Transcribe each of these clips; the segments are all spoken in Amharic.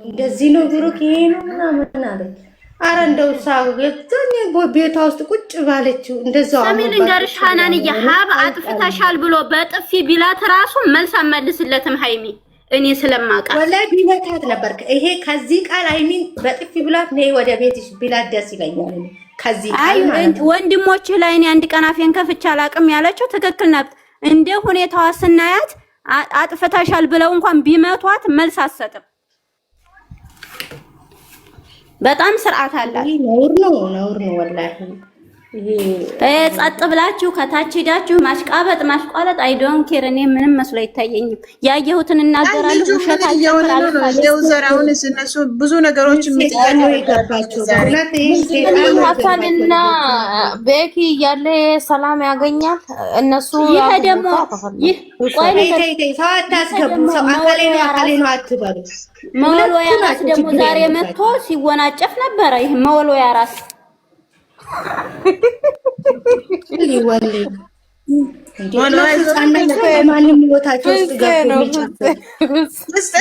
እንደዚህ ነው ብሩክ ይሄ ነው ምናምን አለች። አረ እንደው ሳው ገዝተኝ ቤቷ ውስጥ ቁጭ ባለችው እንደዛው ሰሚን እንገርሽ ሐናንዬ ሀብ አጥፍተሻል ብሎ በጥፊ ቢላት ራሱ መልስ አመልስለትም ሃይሚ እኔ ስለማውቃት ወላሂ ቢመታት ነበር። ይሄ ከዚህ ቃል ሃይሚን በጥፊ ብላት ነይ ወደ ቤትሽ ቢላት ደስ ይለኛል። ከዚህ ቃል ማለት ወንድሞች ላይ እኔ አንድ ቀን አፌን ከፍቼ አላቅም ያለችው ትክክል ናት። እንደ ሁኔታዋ ስናያት አጥፍተሻል ብለው እንኳን ቢመቷት መልስ አትሰጥም። በጣም ስርዓት አላት። ነውር ነው ወላሂ። ጸጥ ብላችሁ ከታች ሄዳችሁ ማሽቋለጥ አይ ዶንት ኬር። እኔ ምንም መስሎ አይታየኝም። ያየሁትን እናገራለሁ። ውሸት ዘራውን እነሱ ብዙ ነገሮች የሚጠቀሙባቸው ሀሳንና ቤኪ ያለ ሰላም ያገኛል። እነሱ ይሄ ደግሞ ይህ ሰው አታስገቡ። ሰው አካሌ ነው አትበሉ። መወልወያ ራስ ደግሞ ዛሬ መጥቶ ሲወናጨፍ ነበረ። ይሄ መወልወያ ራስ ማንም ቦታቸው ውስጥ ገብቶ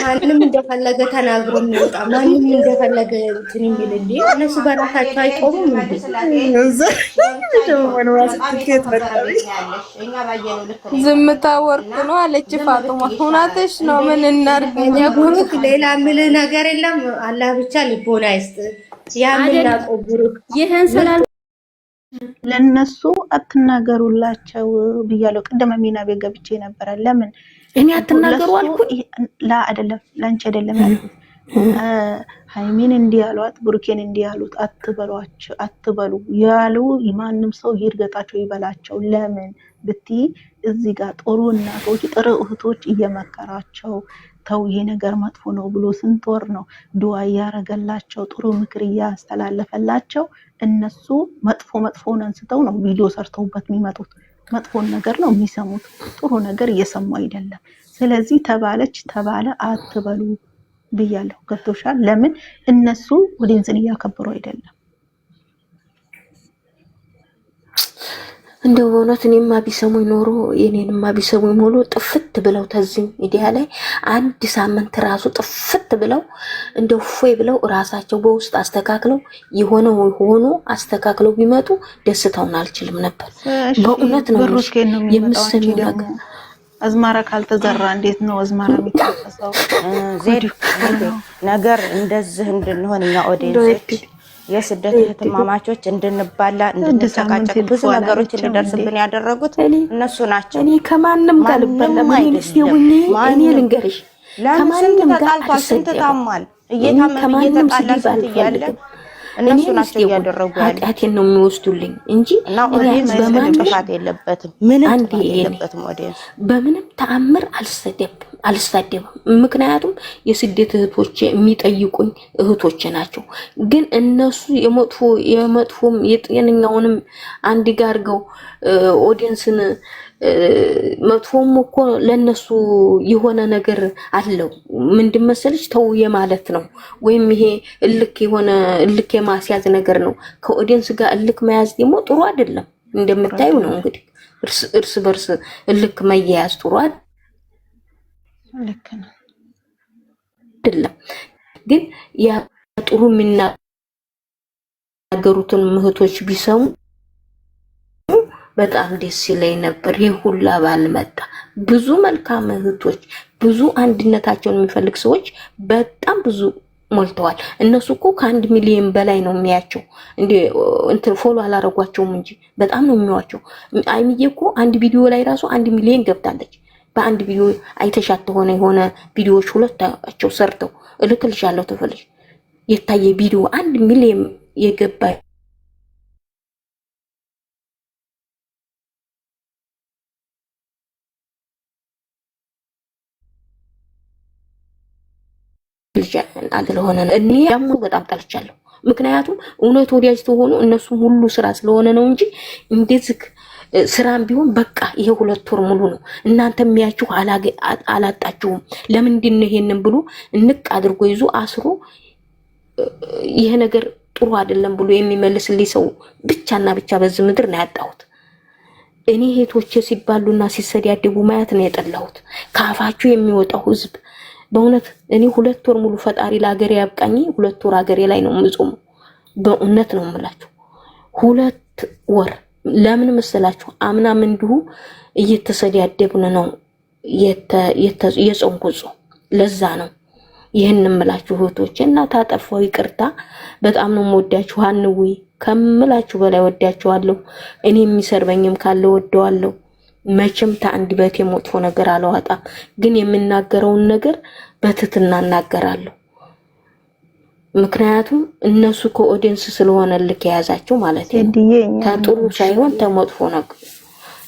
ማንም እንደፈለገ ተናግሮ የሚወጣ ማንም እንደፈለገ እንትን የሚል እንዴ እነሱ በራሳቸው አይቆሙም እንዴ? ዝምታ ወርቅ ነው አለች ፋጡማ። እውነትሽ ነው። ምን እናድርግ? ብሩክ ሌላ የምልህ ነገር የለም። አላህ ብቻ ልቦና ይስጥ። ያምናቆ ብሩክ ይሄን ስላል ለነሱ አትናገሩላቸው ብያለሁ። ቀደም ሚና ቤት ገብቼ ነበር። ለምን እኔ አትናገሩ አልኩ? ላ አይደለም ላንቺ አይደለም ያልኩት። ሃይሚን እንዲያሏት ብሩኬን እንዲያሉት አትበሉ ያሉ ማንም ሰው ይርገጣቸው ይበላቸው። ለምን ብቲ እዚህ ጋር ጥሩ እናቶች ጥሩ እህቶች እየመከራቸው ተው ይሄ ነገር መጥፎ ነው ብሎ ስንት ወር ነው ዱዓ ያረጋላቸው ጥሩ ምክር ያስተላለፈላቸው። እነሱ መጥፎን አንስተው ነው ቪዲዮ ሰርተውበት የሚመጡት። መጥፎን ነገር ነው የሚሰሙት፣ ጥሩ ነገር እየሰሙ አይደለም። ስለዚህ ተባለ አትበሉ ብያለሁ። ገብቶሻል? ለምን እነሱ ወዲንስን እያከበሩ አይደለም። እንደው በእውነት እኔማ ቢሰሙኝ ኖሮ የኔንማ ቢሰሙኝ ሞሎ ጥፍት ብለው ተዝኝ ሚዲያ ላይ አንድ ሳምንት ራሱ ጥፍት ብለው እንደው ፎይ ብለው ራሳቸው በውስጥ አስተካክለው ሆኖ አስተካክለው ቢመጡ ደስታውን አልችልም ነበር። በእውነት ነው የምሰሚው ነገር። አዝማራ ካልተዘራ እንዴት ነው አዝማራ የሚታፈሰው? ነገር እንደዚህ እንድንሆን እኛ ኦዲየንሶች የስደት እህትማማቾች እንድንባላ እንድንጨቃጨቅ ብዙ ነገሮች እንደደርስብን ያደረጉት እነሱ ናቸው። እኔ ከማንም ጋር ልበለም እኔ ልንገርሽ ከማንም ጋር ስንት ታሟል እየተጣላን እያለ እነሱ ናቸው ያደረጉ ያለ ኃጢአቴን ነው የሚወስዱልኝ እንጂ ኦዲየንስ በማንፋት የለበትም። ምንም የለበትም ኦዲየንስ በምንም ተአምር አልሳደብም። ምክንያቱም የስደት እህቶቼ የሚጠይቁኝ እህቶቼ ናቸው። ግን እነሱ የመጥፎም የጤነኛውንም አንድ ጋር አድርገው ኦዲየንስን መጥፎም እኮ ለነሱ የሆነ ነገር አለው። ምንድን መሰለሽ ተው የማለት ነው ወይም ይሄ እልክ የማስያዝ ነገር ነው። ከኦዲየንስ ጋር እልክ መያዝ ደግሞ ጥሩ አይደለም። እንደምታዩ ነው እንግዲህ እርስ በርስ እልክ መያያዝ ጥሩ አይደለም። ግን ያ ጥሩ የሚናገሩትን እህቶች ቢሰሙ በጣም ደስ ይለኝ ነበር። ይሄ ሁላ ባልመጣ ብዙ መልካም እህቶች ብዙ አንድነታቸውን የሚፈልግ ሰዎች በጣም ብዙ ሞልተዋል። እነሱ እኮ ከ1 ሚሊዮን በላይ ነው የሚያቸው። እንትን ፎሎ አላረጓቸውም እንጂ በጣም ነው የሚዋቸው። አይሚዬ እኮ አንድ ቪዲዮ ላይ ራሱ 1 ሚሊዮን ገብታለች። በአንድ ቪዲዮ አይተሻት የሆነ ቪዲዮዎች ሁለታቸው ሰርተው እልክልሻለሁ ተፈልሽ የታየ ቪዲዮ 1 ሚሊዮን የገባ አለሆነ እኔ ደግሞ በጣም ጠልቻለሁ። ምክንያቱም እውነት ወዲያጅ ተሆኑ እነሱም ሁሉ ስራ ስለሆነ ነው እንጂ እንደዚህ ስራም ቢሆን በቃ ይሄ 2 ወር ሙሉ ነው እናንተ የሚያችሁ አላጣችሁም። ለምንድን ነው ይሄንን ብሎ እንቅ አድርጎ ይዞ አስሮ ይሄ ነገር ጥሩ አይደለም ብሎ የሚመልስልኝ ሰው ብቻና ብቻ በዚህ ምድር ነው ያጣሁት። እኔ ሄቶቼ ሲባሉና ሲሰዳደቡ ማየት ነው የጠላሁት። ካፋችሁ የሚወጣው ህዝብ በእውነት እኔ 2 ወር ሙሉ ፈጣሪ ለሀገሬ ያብቃኝ። 2 ወር ሀገሬ ላይ ነው የምጾመው። በእውነት ነው የምላችሁ 2 ወር። ለምን መሰላችሁ? አምናም እንዲሁ እየተሰዳደብን ነው የጾምኩት። ለዛ ነው ይሄን እምላችሁ እህቶቼ። እና ታጠፋው ይቅርታ። በጣም ነው የምወዳችሁ። አንዊ ከምላችሁ በላይ ወዳችኋለሁ። እኔ የሚሰርበኝም ካለ ወደዋለሁ። መቼም ታንዲ በቴ መጥፎ ነገር አላወጣም፣ ግን የምናገረውን ነገር በትትና እናገራለሁ። ምክንያቱም እነሱ ከኦዲየንስ ስለሆነ ልክ የያዛቸው ማለት ነው፣ ከጥሩ ሳይሆን ተመጥፎ ነገር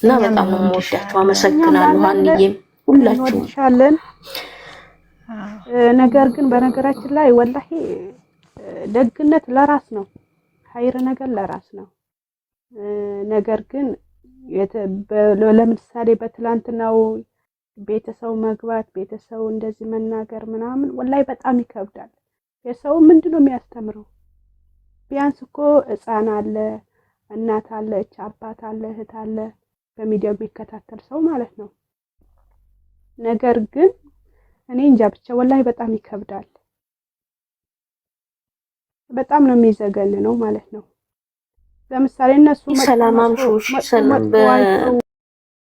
እና በጣም ነው የምወዳችሁ። አመሰግናለሁ። አንዬም ሁላችሁም እንወድሻለን። ነገር ግን በነገራችን ላይ ወላሂ ደግነት ለራስ ነው፣ ኸይር ነገር ለራስ ነው። ነገር ግን ለምሳሌ በትላንትናው ቤተሰው መግባት ቤተሰው እንደዚህ መናገር ምናምን ወላሂ በጣም ይከብዳል። የሰው ምንድነው የሚያስተምረው? ቢያንስ እኮ ሕፃን አለ፣ እናት አለች፣ አባት አለ፣ እህት አለ በሚዲያው የሚከታተል ሰው ማለት ነው። ነገር ግን እኔ እንጃ ብቻ ወላሂ በጣም ይከብዳል። በጣም ነው የሚዘገን ነው ማለት ነው። ለምሳሌ እነሱ ሰላም አምሹ ሰላም